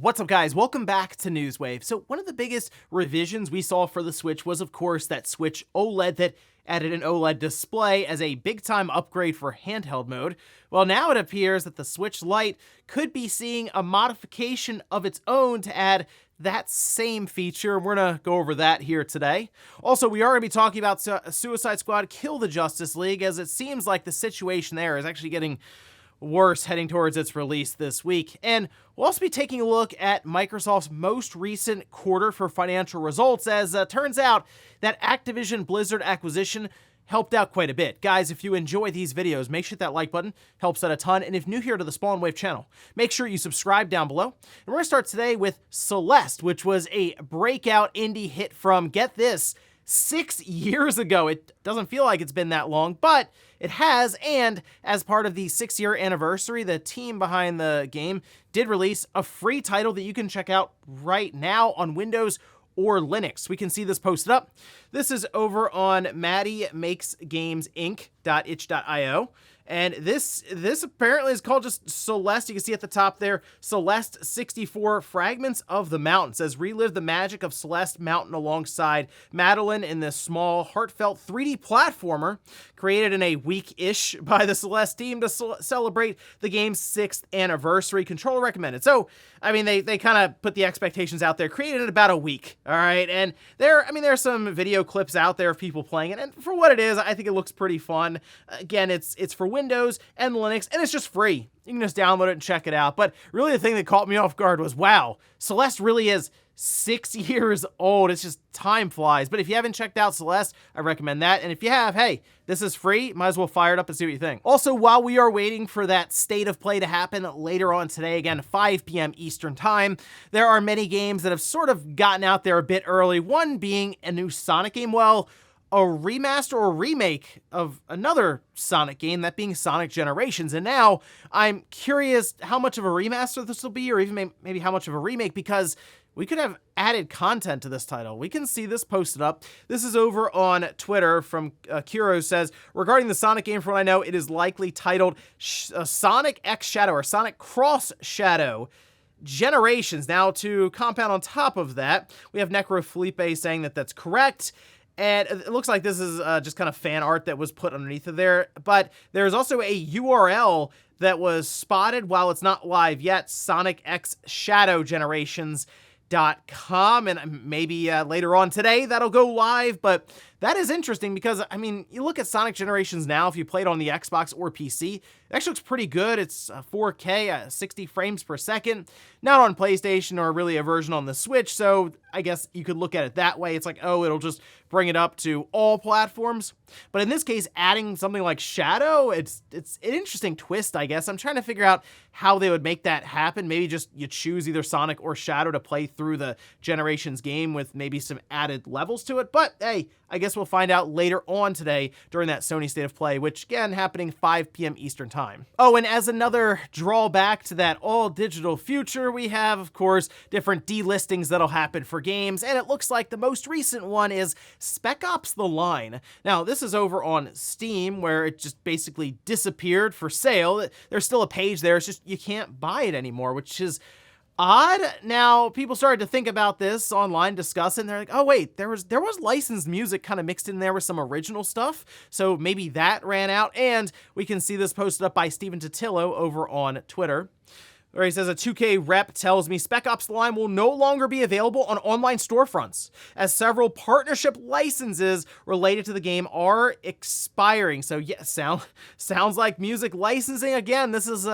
What's up, guys? Welcome back to Newswave. So one of the biggest revisions we saw for the Switch was, of course, that Switch OLED that added an OLED display as a big-time upgrade for handheld mode. Well, now it appears that the Switch Lite could be seeing a modification of its own to add that same feature. We're gonna go over that here today. Also, we are gonna be talking about Suicide Squad Kill the Justice League, as it seems like the situation there is actually getting worse heading towards its release this week. And we'll also be taking a look at Microsoft's most recent quarter for financial results, as turns out that Activision Blizzard acquisition helped out quite a bit. Guys, if you enjoy these videos, make sure to hit that like button, helps out a ton. And if new here to the Spawn Wave channel, make sure you subscribe down below. And we're gonna start today with Celeste, which was a breakout indie hit from, get this, 6 years ago. It doesn't feel like it's been that long, but it has, and as part of the 6-year anniversary, the team behind the game did release a free title that you can check out right now on Windows or Linux. We can see this posted up. This is over on MaddieMakesGamesInc.itch.io. And this apparently is called just Celeste. You can see at the top there, Celeste 64 Fragments of the Mountain. It says, relive the magic of Celeste Mountain alongside Madeline in this small, heartfelt 3D platformer created in a week-ish by the Celeste team to celebrate the game's 6th anniversary. Controller recommended. So, I mean, they kind of put the expectations out there, created in about a week, all right? And there are some video clips out there of people playing it, and for what it is, I think it looks pretty fun. Again, it's for Windows and Linux, and it's just free. You can just download it and check it out. But really the thing that caught me off guard was, wow, Celeste really is 6 years old. It's just time flies. But if you haven't checked out Celeste, I recommend that. And if you have, hey, this is free. Might as well fire it up and see what you think. Also, while we are waiting for that state of play to happen later on today, again, 5 p.m. Eastern time, there are many games that have sort of gotten out there a bit early. One being a new Sonic game. Well, a remaster or remake of another Sonic game, that being Sonic Generations. And now I'm curious how much of a remaster this will be, or even maybe how much of a remake, because we could have added content to this title. We can see this posted up. This is over on Twitter from Kuro says, regarding the Sonic game, from what I know, it is likely titled Sonic X Shadow or Sonic Cross Shadow Generations. Now, to compound on top of that, we have Necro Felipe saying that that's correct. And it looks like this is just kind of fan art that was put underneath of there. But there's also a URL that was spotted while it's not live yet, Sonic X Shadow Generations.com, and maybe later on today that'll go live. But that is interesting because, I mean, you look at Sonic Generations now, if you play it on the Xbox or PC, it actually looks pretty good. It's 4K, 60 frames per second, not on PlayStation or really a version on the Switch, so I guess you could look at it that way. It's like, oh, it'll just bring it up to all platforms. But in this case, adding something like Shadow, it's an interesting twist, I guess. I'm trying to figure out how they would make that happen. Maybe just you choose either Sonic or Shadow to play through the Generations game with maybe some added levels to it. But hey, I guess we'll find out later on today during that Sony State of Play, which again, happening 5 p.m. Eastern time. Oh, and as another drawback to that all-digital future, we have, of course, different delistings that'll happen for games, and it looks like the most recent one is Spec Ops: The Line. Now, this is over on Steam, where it just basically disappeared for sale. There's still a page there, it's just you can't buy it anymore, which is odd. Now, people started to think about this online, discuss it, and they're like, oh wait, there was licensed music kind of mixed in there with some original stuff, so maybe that ran out. And we can see this posted up by Steven Totillo over on Twitter, where he says, a 2K rep tells me Spec Ops: The Line will no longer be available on online storefronts, as several partnership licenses related to the game are expiring. So yeah, sounds like music licensing again. This is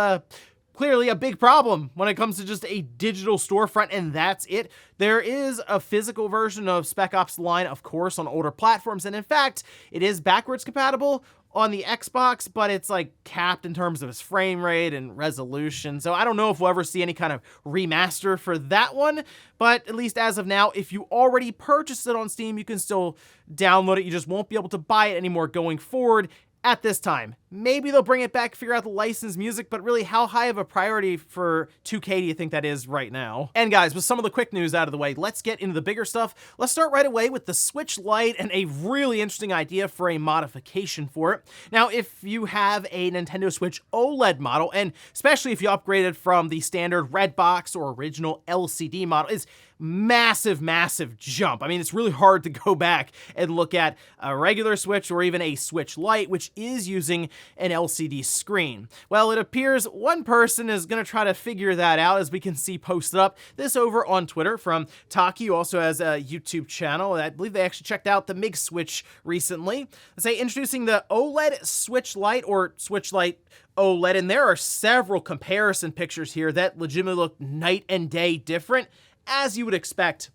clearly a big problem when it comes to just a digital storefront, and that's it. There is a physical version of Spec Ops: The Line, of course, on older platforms, and in fact, it is backwards compatible on the Xbox, but it's like capped in terms of its frame rate and resolution. So I don't know if we'll ever see any kind of remaster for that one, but at least as of now, if you already purchased it on Steam, you can still download it. You just won't be able to buy it anymore going forward, at this time. Maybe they'll bring it back, figure out the licensed music, but really how high of a priority for 2K do you think that is right now? And guys, with some of the quick news out of the way, let's get into the bigger stuff. Let's start right away with the Switch Lite and a really interesting idea for a modification for it. Now, if you have a Nintendo Switch OLED model, and especially if you upgraded from the standard red box or original LCD model, it's massive jump. I mean, it's really hard to go back and look at a regular Switch or even a Switch Lite, which is using an LCD screen. Well, it appears one person is going to try to figure that out, as we can see posted up this over on Twitter from Taki, who also has a YouTube channel. I believe they actually checked out the MIG Switch recently. They say introducing the OLED Switch Lite or Switch Lite OLED, and there are several comparison pictures here that legitimately look night and day different, as you would expect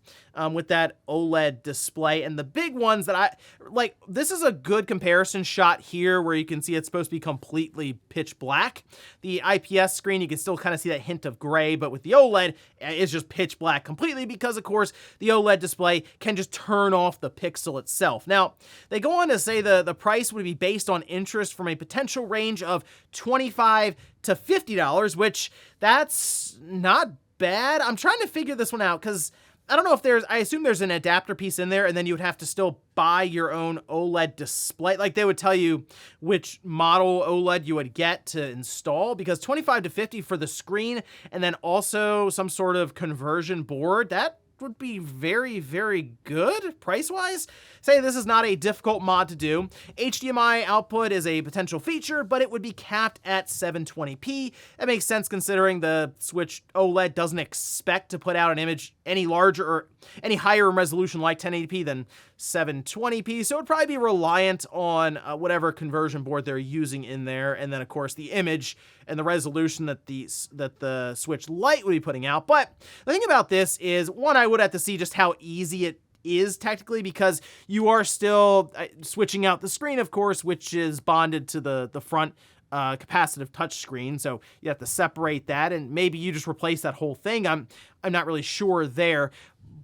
with that OLED display. And the big ones that I like, this is a good comparison shot here where you can see it's supposed to be completely pitch black. The IPS screen, you can still kind of see that hint of gray, but with the OLED, it's just pitch black completely because, of course, the OLED display can just turn off the pixel itself. Now, they go on to say the price would be based on interest from a potential range of $25 to $50, which that's not bad. I'm trying to figure this one out because I don't know if I assume there's an adapter piece in there, and then you would have to still buy your own OLED display. Like, they would tell you which model OLED you would get to install, because 25 to 50 for the screen and then also some sort of conversion board, that would be very good price-wise. Say this is not a difficult mod to do. HDMI output is a potential feature, but it would be capped at 720p. That makes sense considering the Switch OLED doesn't expect to put out an image any larger or any higher in resolution like 1080p than 720p, so it would probably be reliant on whatever conversion board they're using in there, and then of course the image and the resolution that the Switch Lite would be putting out. But the thing about this is, one, I would have to see just how easy it is technically, because you are still switching out the screen, of course, which is bonded to the front capacitive touchscreen, so you have to separate that, and maybe you just replace that whole thing. I'm not really sure there.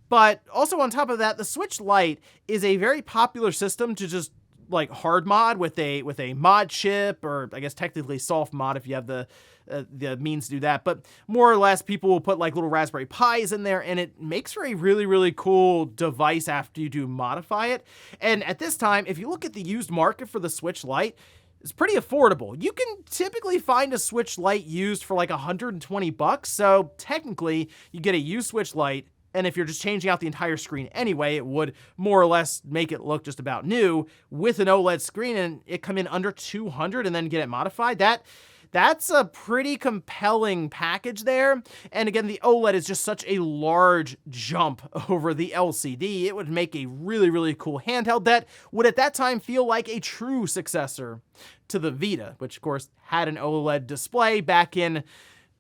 But also on top of that, the Switch Lite is a very popular system to just like hard mod with a mod chip, or I guess technically soft mod if you have the means to do that. But more or less, people will put like little Raspberry Pis in there, and it makes for a really cool device after you do modify it. And at this time, if you look at the used market for the Switch Lite, it's pretty affordable. You can typically find a Switch Lite used for like $120, so technically you get a used Switch Lite. And if you're just changing out the entire screen anyway, it would more or less make it look just about new with an OLED screen, and it come in under $200 and then get it modified. That's a pretty compelling package there. And again, the OLED is just such a large jump over the LCD. It would make a really cool handheld that would at that time feel like a true successor to the Vita, which of course had an OLED display back in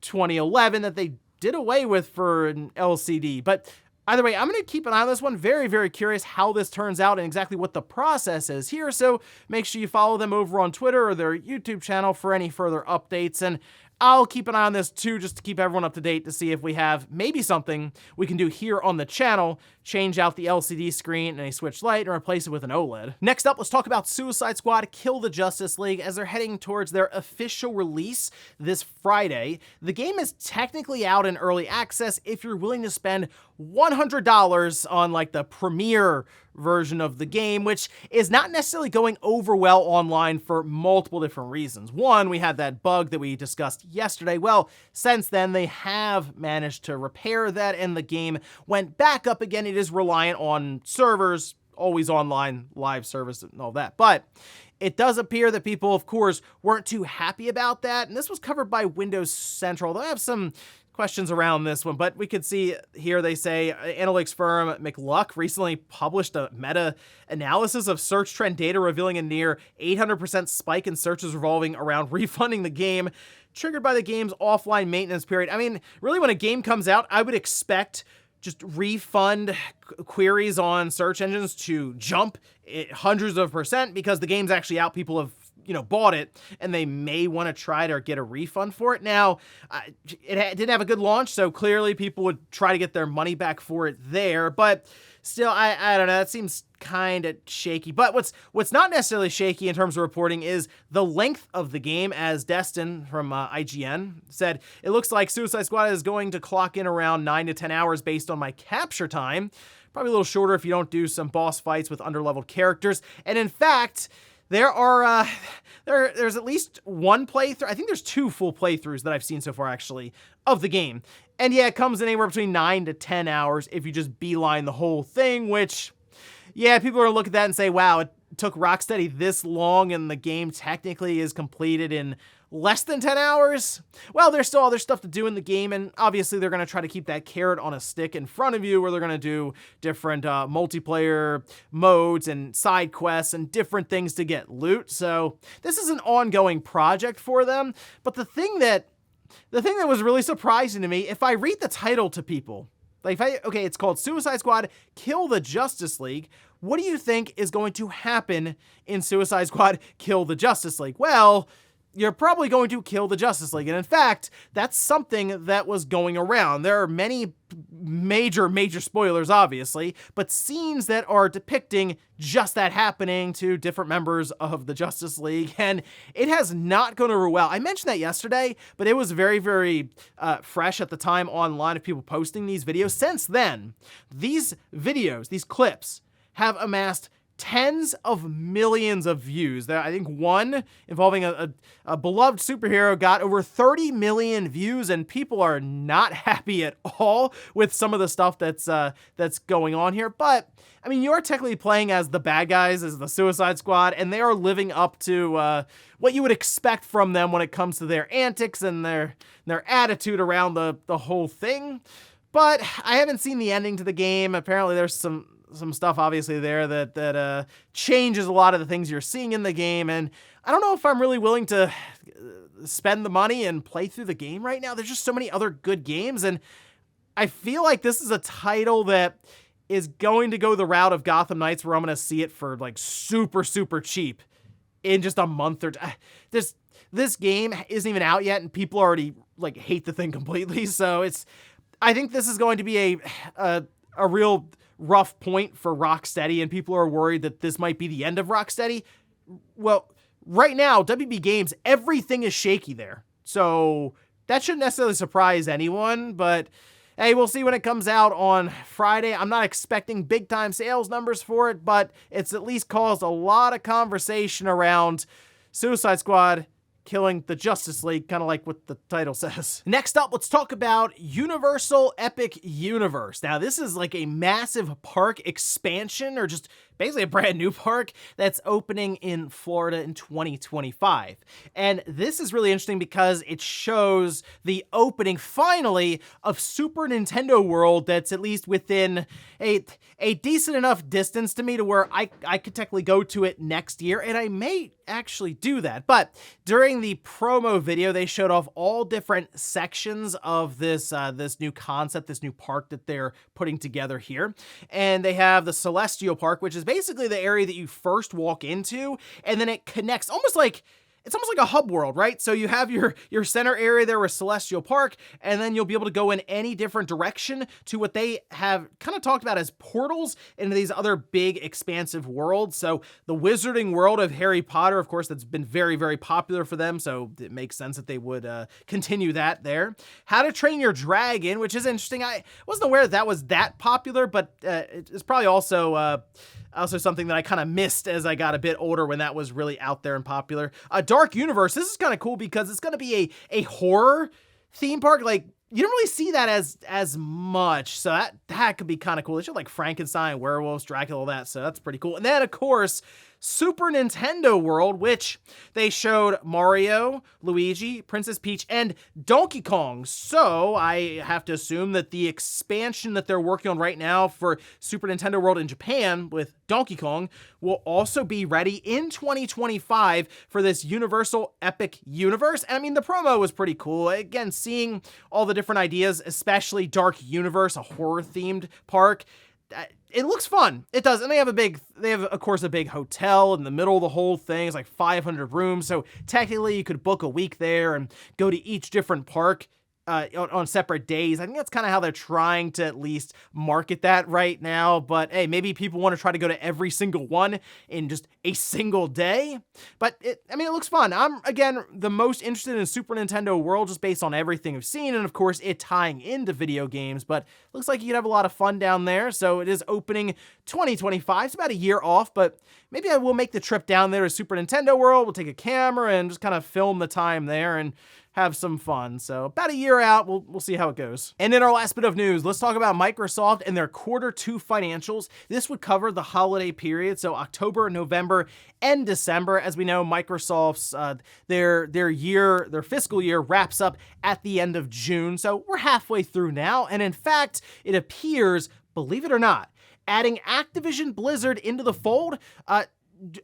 2011 that they did away with for an LCD. But either way, I'm going to keep an eye on this one. Very curious how this turns out and exactly what the process is here. So make sure you follow them over on Twitter or their YouTube channel for any further updates. And I'll keep an eye on this too, just to keep everyone up to date to see if we have maybe something we can do here on the channel, change out the LCD screen and a Switch Lite and replace it with an OLED. Next up, let's talk about Suicide Squad Kill the Justice League, as they're heading towards their official release this Friday. The game is technically out in early access if you're willing to spend $100 on like the premiere version of the game, which is not necessarily going over well online for multiple different reasons. One, we had that bug that we discussed yesterday. Well, since then, they have managed to repair that, and the game went back up again. It is reliant on servers, always online, live service, and all that. But it does appear that people, of course, weren't too happy about that, and this was covered by Windows Central. They have some questions around this one, but we could see here they say analytics firm McLuck recently published a meta-analysis of search trend data revealing a near 800% spike in searches revolving around refunding the game, triggered by the game's offline maintenance period. I mean, really, when a game comes out, I would expect just refund queries on search engines to jump hundreds of percent because the game's actually out. People have bought it, and they may want to try to get a refund for it. Now, didn't have a good launch, so clearly people would try to get their money back for it there, but still, I don't know, that seems kind of shaky. But what's not necessarily shaky in terms of reporting is the length of the game, as Destin from IGN said. It looks like Suicide Squad is going to clock in around 9 to 10 hours based on my capture time. Probably a little shorter if you don't do some boss fights with underleveled characters. And in fact, there's at least one playthrough. I think there's 2 full playthroughs that I've seen so far, actually, of the game. And yeah, it comes in anywhere between 9 to 10 hours if you just beeline the whole thing, which, yeah, people are going to look at that and say, wow, it took Rocksteady this long and the game technically is completed in less than 10 hours. Well, there's still other stuff to do in the game, and obviously they're going to try to keep that carrot on a stick in front of you, where they're going to do different multiplayer modes and side quests and different things to get loot. So this is an ongoing project for them. But the thing that was really surprising to me, if I read the title to people, like, it's called Suicide Squad Kill the Justice League. What do you think is going to happen in Suicide Squad Kill the Justice League? Well, you're probably going to kill the Justice League. And in fact, that's something that was going around. There are many major spoilers, obviously, but scenes that are depicting just that happening to different members of the Justice League, and it has not gone over well. I mentioned that yesterday, but it was very, very fresh at the time online of people posting these videos. Since then, these videos, these clips, have amassed tens of millions of views. I think one involving a beloved superhero got over 30 million views, and people are not happy at all with some of the stuff that's going on here. But I mean, you're technically playing as the bad guys, as the Suicide Squad, and they are living up to what you would expect from them when it comes to their antics and their attitude around the whole thing. But I haven't seen the ending to the game. Apparently there's some stuff obviously there that changes a lot of the things you're seeing in the game, and I don't know if I'm really willing to spend the money and play through the game right now. There's just so many other good games, and I feel like this is a title that is going to go the route of Gotham Knights, where I'm going to see it for like super cheap in just a month or two. This game isn't even out yet, and people already like hate the thing completely. So I think this is going to be a real rough point for Rocksteady, and people are worried that this might be the end of Rocksteady. Well, right now, WB Games, everything is shaky there. So that shouldn't necessarily surprise anyone, but hey, we'll see when it comes out on Friday. I'm not expecting big time sales numbers for it, but it's at least caused a lot of conversation around Suicide Squad killing the Justice League, kind of like what the title says. Next up, let's talk about Universal Epic Universe. Now, this is like a massive park expansion, or just basically a brand new park that's opening in Florida in 2025. And this is really interesting because it shows the opening, finally, of Super Nintendo World that's at least within a decent enough distance to me to where I could technically go to it next year, and I may actually do that. But during the promo video, they showed off all different sections of this new concept, this new park that they're putting together here. And they have the Celestial Park, which is basically the area that you first walk into, and then it connects it's almost like a hub world, right? So you have your center area there with Celestial Park, and then you'll be able to go in any different direction to what they have kind of talked about as portals into these other big expansive worlds. So the Wizarding World of Harry Potter, of course, that's been very, very popular for them, so it makes sense that they would continue that there. How to Train Your Dragon, which is interesting. I wasn't aware that was that popular, but it's probably also something that I kind of missed as I got a bit older when that was really out there and popular. Dark Universe, this is kind of cool because it's going to be a horror theme park. Like, you don't really see that as much, so that could be kind of cool. It's just like Frankenstein, werewolves, Dracula, all that, so that's pretty cool. And then, of course, Super Nintendo World, which they showed Mario, Luigi, Princess Peach, and Donkey Kong. So I have to assume that the expansion that they're working on right now for Super Nintendo World in Japan with Donkey Kong will also be ready in 2025 for this Universal Epic Universe. And I mean, the promo was pretty cool. Again, seeing all the different ideas, especially Dark Universe, a horror-themed park. it looks fun. It does. And they have, of course, a big hotel in the middle of the whole thing. It's like 500 rooms. So technically you could book a week there and go to each different park on separate days. I think that's kind of how they're trying to at least market that right now. But hey, maybe people want to try to go to every single one in just a single day. But it looks fun. I'm, again, the most interested in Super Nintendo World just based on everything I've seen. And of course, it tying into video games. But looks like you could have a lot of fun down there. So it is opening 2025. It's about a year off. But maybe I will make the trip down there to Super Nintendo World. We'll take a camera and just kind of film the time there and have some fun. So about a year out, we'll see how it goes. And in our last bit of news, let's talk about Microsoft and their Q2 financials. This would cover the holiday period, so October, November, and December. As we know, Microsoft's their fiscal year wraps up at the end of June, so we're halfway through now. And in fact, it appears, believe it or not, adding Activision Blizzard into the fold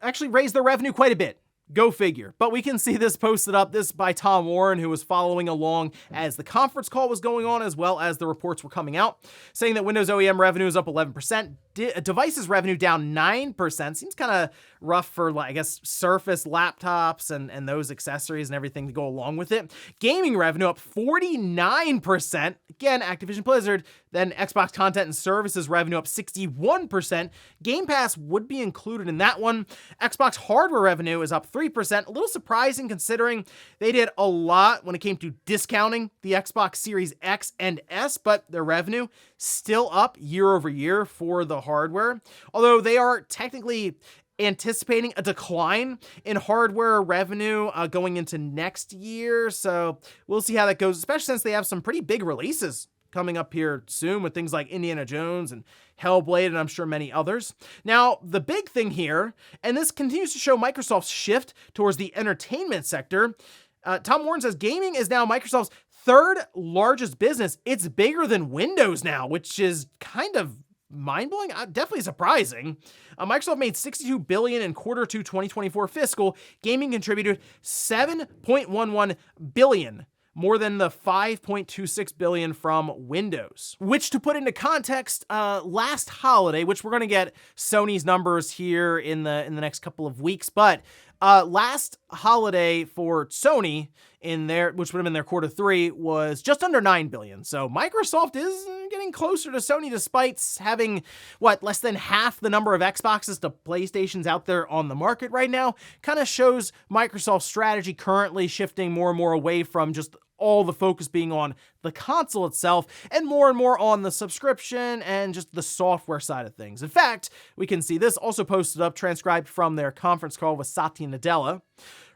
actually raised their revenue quite a bit. Go figure. But we can see this posted up, this by Tom Warren, who was following along as the conference call was going on, as well as the reports were coming out, saying that Windows OEM revenue is up 11%, devices revenue down 9%. Seems kind of rough for, I guess, Surface laptops and those accessories and everything to go along with it. Gaming revenue up 49%. Again, Activision Blizzard. Then Xbox content and services revenue up 61%. Game Pass would be included in that one. Xbox hardware revenue is up 3%. A little surprising considering they did a lot when it came to discounting the Xbox Series X and S, but their revenue still up year over year for the hardware. Although they are technically anticipating a decline in hardware revenue going into next year. So we'll see how that goes, especially since they have some pretty big releases coming up here soon with things like Indiana Jones and Hellblade, and I'm sure many others. Now, the big thing here, and this continues to show Microsoft's shift towards the entertainment sector, Tom Warren says gaming is now Microsoft's third largest business. It's bigger than Windows now, which is kind of mind-blowing, definitely surprising. Microsoft made $62 billion in Q2 2024 fiscal. Gaming contributed $7.11 billion, more than the $5.26 billion from Windows. Which, to put into context, last holiday, which we're going to get Sony's numbers here in the next couple of weeks, but last holiday for Sony which would have been their Q3, was just under $9 billion. So Microsoft is getting closer to Sony despite having, less than half the number of Xboxes to PlayStations out there on the market right now. Kind of shows Microsoft's strategy currently shifting more and more away from just all the focus being on the console itself and more on the subscription and just the software side of things. In fact, we can see this also posted up, transcribed from their conference call with Satya Nadella,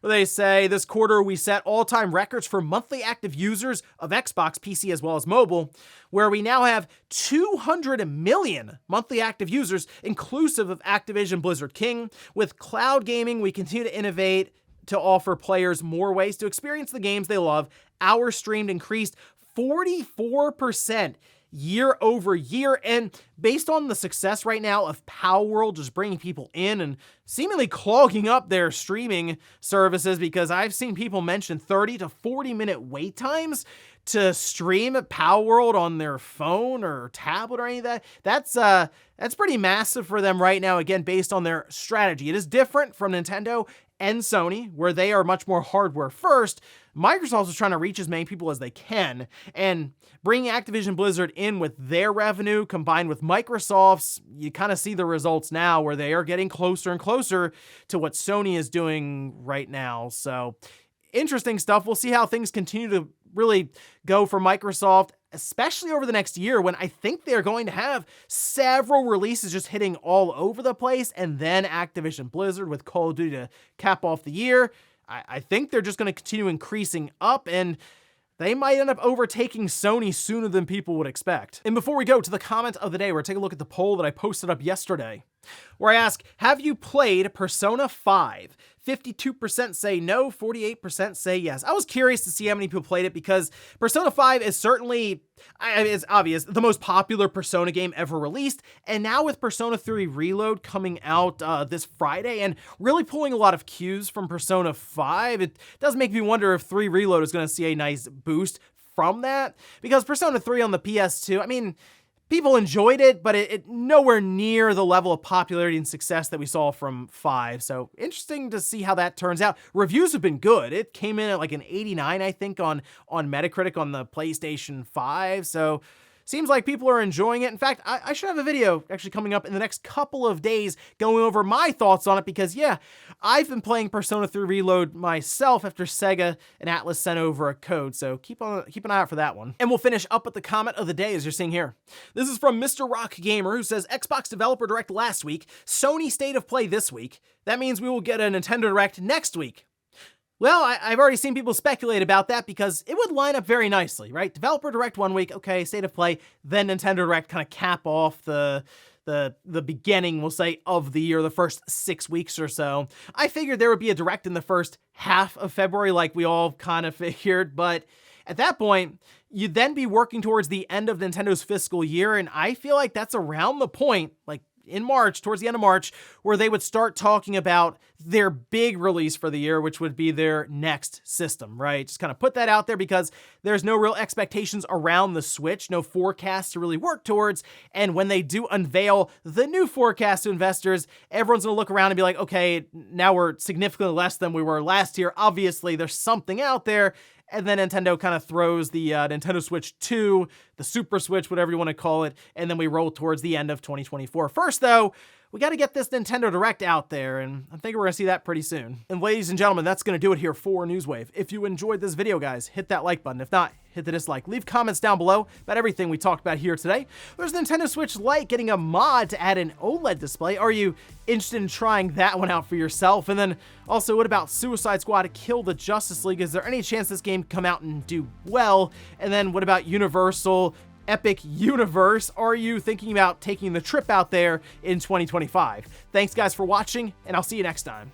where they say, this quarter we set all-time records for monthly active users of Xbox, PC, as well as mobile, where we now have 200 million monthly active users, inclusive of Activision Blizzard King. With cloud gaming, we continue to innovate to offer players more ways to experience the games they love. Hours streamed increased 44% year over year, and based on the success right now of Power World just bringing people in and seemingly clogging up their streaming services, because I've seen people mention 30 to 40 minute wait times to stream Power World on their phone or tablet or any of that. That's pretty massive for them right now, again, based on their strategy. It is different from Nintendo and Sony, where they are much more hardware first. Microsoft is trying to reach as many people as they can, and bringing Activision Blizzard in with their revenue combined with Microsoft's, you kind of see the results now where they are getting closer and closer to what Sony is doing right now. So interesting stuff. We'll see how things continue to really go for Microsoft, especially over the next year, when I think they're going to have several releases just hitting all over the place, and then Activision Blizzard with Call of Duty to cap off the year. I think they're just going to continue increasing up, and they might end up overtaking Sony sooner than people would expect. And before we go to the comment of the day, we're going to take a look at the poll that I posted up yesterday, where I ask, have you played Persona 5? 52% say no, 48% say yes. I was curious to see how many people played it, because Persona 5 is certainly, it's obvious, the most popular Persona game ever released. And now with Persona 3 Reload coming out this Friday and really pulling a lot of cues from Persona 5, it does make me wonder if 3 Reload is going to see a nice boost from that, because Persona 3 on the PS2, People enjoyed it, but it nowhere near the level of popularity and success that we saw from 5. So interesting to see how that turns out. Reviews have been good. It came in at like an 89, I think, on Metacritic on the PlayStation 5. So seems like people are enjoying it. In fact, I should have a video actually coming up in the next couple of days going over my thoughts on it because, yeah, I've been playing Persona 3 Reload myself after Sega and Atlas sent over a code, so keep an eye out for that one. And we'll finish up with the comment of the day as you're seeing here. This is from Mr. Rock Gamer, who says, Xbox Developer Direct last week, Sony State of Play this week. That means we will get a Nintendo Direct next week. Well, I've already seen people speculate about that because it would line up very nicely, right? Developer Direct 1 week, okay, State of Play, then Nintendo Direct kind of cap off the beginning, we'll say, of the year, the first 6 weeks or so. I figured there would be a Direct in the first half of February like we all kind of figured, but at that point, you'd then be working towards the end of Nintendo's fiscal year, and I feel like that's around the point, like in March, towards the end of March, where they would start talking about their big release for the year, which would be their next system, right? Just kind of put that out there because there's no real expectations around the Switch, no forecast to really work towards. And when they do unveil the new forecast to investors, everyone's gonna look around and be like, okay, now we're significantly less than we were last year. Obviously, there's something out there. And then Nintendo kind of throws the Nintendo Switch 2, the Super Switch, whatever you want to call it, and then we roll towards the end of 2024. First, though, we got to get this Nintendo Direct out there, and I think we're going to see that pretty soon. And ladies and gentlemen, that's going to do it here for Newswave. If you enjoyed this video, guys, hit that like button. If not, hit the dislike. Leave comments down below about everything we talked about here today. There's Nintendo Switch Lite getting a mod to add an OLED display. Are you interested in trying that one out for yourself? And then also, what about Suicide Squad Kill the Justice League? Is there any chance this game come out and do well? And then what about Universal Epic Universe? Are you thinking about taking the trip out there in 2025? Thanks guys for watching, and I'll see you next time.